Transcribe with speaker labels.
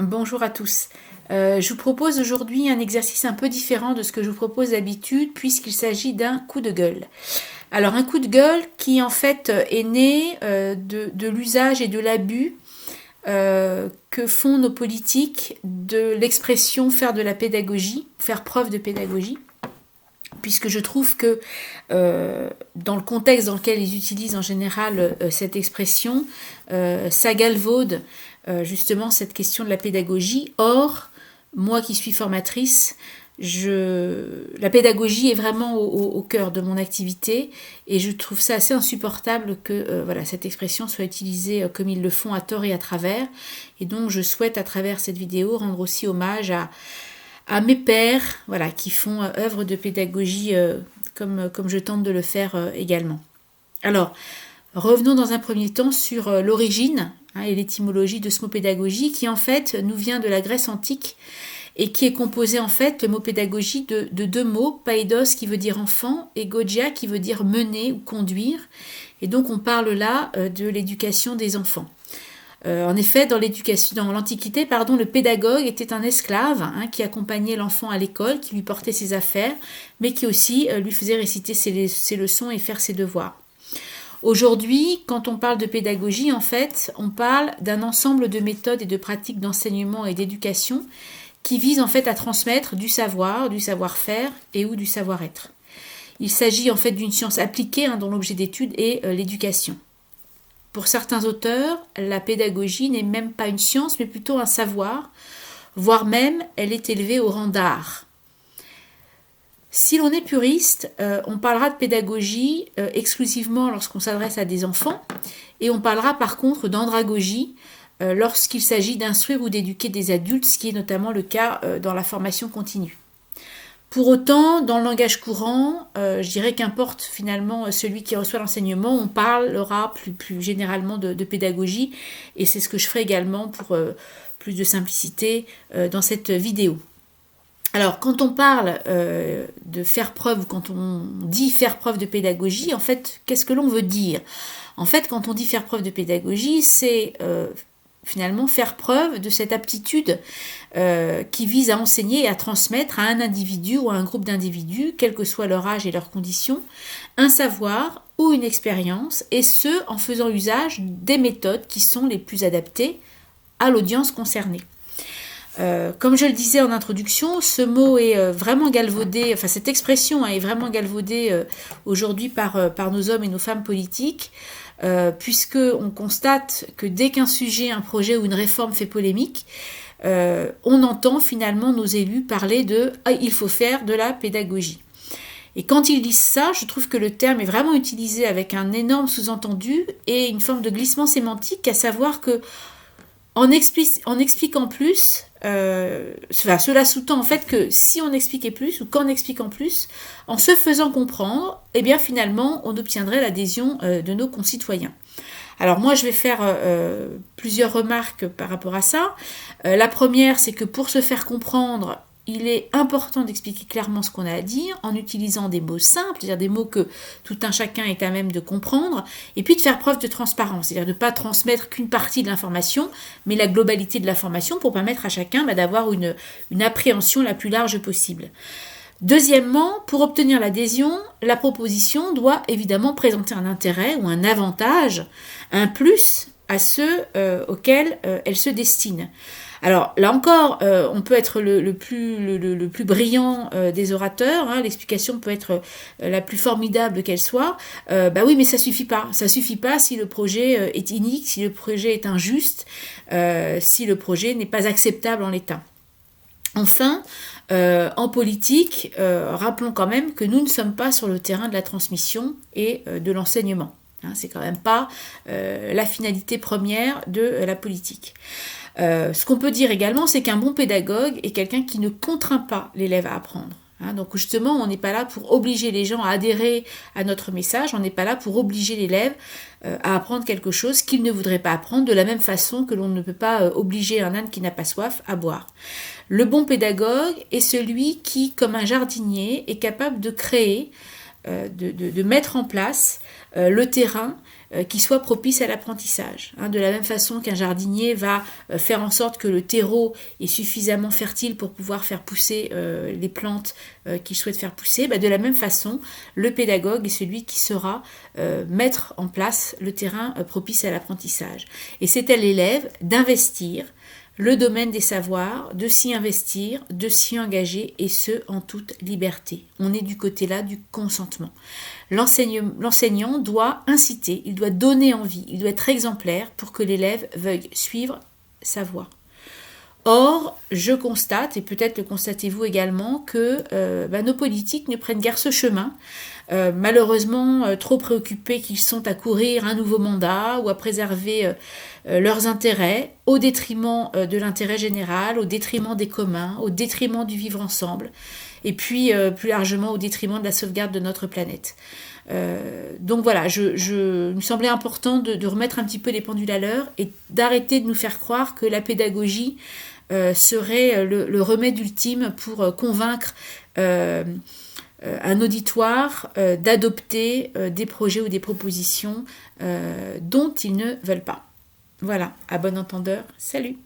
Speaker 1: Bonjour à tous. Je vous propose aujourd'hui un exercice un peu différent de ce que je vous propose d'habitude puisqu'il s'agit d'un coup de gueule. Alors un coup de gueule qui en fait est né de l'usage et de l'abus que font nos politiques de l'expression faire de la pédagogie, faire preuve de pédagogie. Puisque je trouve que dans le contexte dans lequel ils utilisent en général cette expression, ça galvaude justement cette question de la pédagogie. Or, moi qui suis formatrice, la pédagogie est vraiment au cœur de mon activité et je trouve ça assez insupportable que cette expression soit utilisée comme ils le font à tort et à travers. Et donc je souhaite à travers cette vidéo rendre aussi hommage à mes pairs qui font œuvre de pédagogie comme je tente de le faire également. Alors, revenons dans un premier temps sur l'origine et l'étymologie de ce mot pédagogie qui en fait nous vient de la Grèce antique et qui est composé en fait, le mot pédagogie, de deux mots, païdos qui veut dire enfant et gogia qui veut dire mener ou conduire. Et donc on parle là de l'éducation des enfants. En effet, dans l'Antiquité, le pédagogue était un esclave qui accompagnait l'enfant à l'école, qui lui portait ses affaires, mais qui aussi lui faisait réciter ses leçons et faire ses devoirs. Aujourd'hui, quand on parle de pédagogie, en fait, on parle d'un ensemble de méthodes et de pratiques d'enseignement et d'éducation qui visent en fait à transmettre du savoir-faire et ou du savoir-être. Il s'agit en fait d'une science appliquée dont l'objet d'étude est l'éducation. Pour certains auteurs, la pédagogie n'est même pas une science, mais plutôt un savoir, voire même elle est élevée au rang d'art. Si l'on est puriste, on parlera de pédagogie exclusivement lorsqu'on s'adresse à des enfants, et on parlera par contre d'andragogie lorsqu'il s'agit d'instruire ou d'éduquer des adultes, ce qui est notamment le cas dans la formation continue. Pour autant, dans le langage courant, je dirais qu'importe finalement celui qui reçoit l'enseignement, on parlera plus généralement de pédagogie et c'est ce que je ferai également pour plus de simplicité dans cette vidéo. Alors, quand on parle de faire preuve, quand on dit faire preuve de pédagogie, en fait, qu'est-ce que l'on veut dire ? En fait, quand on dit faire preuve de pédagogie, c'est finalement faire preuve de cette aptitude qui vise à enseigner et à transmettre à un individu ou à un groupe d'individus, quel que soit leur âge et leurs conditions, un savoir ou une expérience, et ce, en faisant usage des méthodes qui sont les plus adaptées à l'audience concernée. Comme je le disais en introduction, ce mot est vraiment galvaudé, cette expression est vraiment galvaudée aujourd'hui par nos hommes et nos femmes politiques, puisqu'on constate que dès qu'un sujet, un projet ou une réforme fait polémique, on entend finalement nos élus parler de « il faut faire de la pédagogie ». Et quand ils disent ça, je trouve que le terme est vraiment utilisé avec un énorme sous-entendu et une forme de glissement sémantique, à savoir que en expliquant plus, cela sous-tend en fait que si on expliquait plus ou qu'en expliquant plus, en se faisant comprendre, eh bien finalement on obtiendrait l'adhésion de nos concitoyens. Alors moi je vais faire plusieurs remarques par rapport à ça. La première, c'est que pour se faire comprendre, il est important d'expliquer clairement ce qu'on a à dire en utilisant des mots simples, c'est-à-dire des mots que tout un chacun est à même de comprendre, et puis de faire preuve de transparence, c'est-à-dire de ne pas transmettre qu'une partie de l'information, mais la globalité de l'information pour permettre à chacun d'avoir une appréhension la plus large possible. Deuxièmement, pour obtenir l'adhésion, la proposition doit évidemment présenter un intérêt ou un avantage, un plus à ceux auxquels elle se destine. Alors là encore, on peut être le plus brillant des orateurs, l'explication peut être la plus formidable qu'elle soit, oui mais ça suffit pas si le projet est inique, si le projet est injuste, si le projet n'est pas acceptable en l'état. Enfin, en politique, rappelons quand même que nous ne sommes pas sur le terrain de la transmission et de l'enseignement. C'est quand même pas la finalité première de la politique. Ce qu'on peut dire également, c'est qu'un bon pédagogue est quelqu'un qui ne contraint pas l'élève à apprendre. Donc justement, on n'est pas là pour obliger les gens à adhérer à notre message, on n'est pas là pour obliger l'élève à apprendre quelque chose qu'il ne voudrait pas apprendre, de la même façon que l'on ne peut pas obliger un âne qui n'a pas soif à boire. Le bon pédagogue est celui qui, comme un jardinier, est capable de créer, de mettre en place le terrain qui soit propice à l'apprentissage. De la même façon qu'un jardinier va faire en sorte que le terreau est suffisamment fertile pour pouvoir faire pousser les plantes qu'il souhaite faire pousser, de la même façon, le pédagogue est celui qui saura mettre en place le terrain propice à l'apprentissage. Et c'est à l'élève d'investir le domaine des savoirs, de s'y investir, de s'y engager, et ce, en toute liberté. On est du côté là du consentement. L'enseignant doit inciter, il doit donner envie, il doit être exemplaire pour que l'élève veuille suivre sa voie. Or, je constate, et peut-être le constatez-vous également, que nos politiques ne prennent guère ce chemin, malheureusement trop préoccupés qu'ils sont à courir un nouveau mandat ou à préserver leurs intérêts au détriment de l'intérêt général, au détriment des communs, au détriment du vivre ensemble, et puis plus largement au détriment de la sauvegarde de notre planète. Donc voilà, il me semblait important de remettre un petit peu les pendules à l'heure et d'arrêter de nous faire croire que la pédagogie serait le remède ultime pour convaincre un auditoire d'adopter des projets ou des propositions dont ils ne veulent pas. Voilà, à bon entendeur, salut!